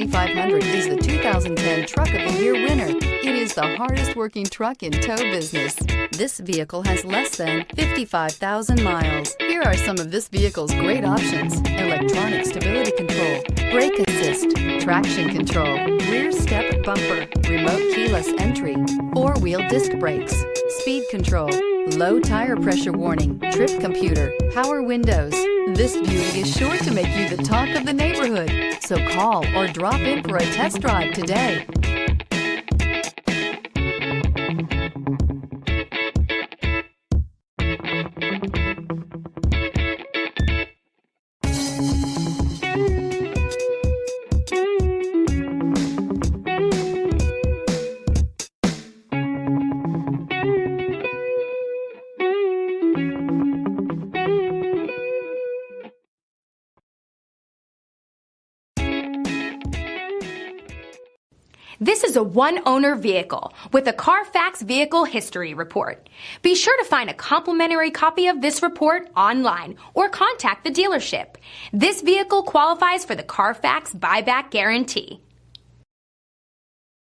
2500 is the 2010 Truck of the Year winner. It is the hardest working truck in tow business. This vehicle has less than 55,000 miles. Here are some of this vehicle's great options: electronic stability control, brake assist, traction control, rear step bumper, remote keyless entry, four-wheel disc brakes, speed control, low tire pressure warning, trip computer, power windows. This beauty is sure to make you the talk of the neighborhood. So call or drop in for a test drive today. This is a one-owner vehicle with a CARFAX Vehicle History Report. Be sure to find a complimentary copy of this report online or contact the dealership. This vehicle qualifies for the CARFAX Buyback Guarantee.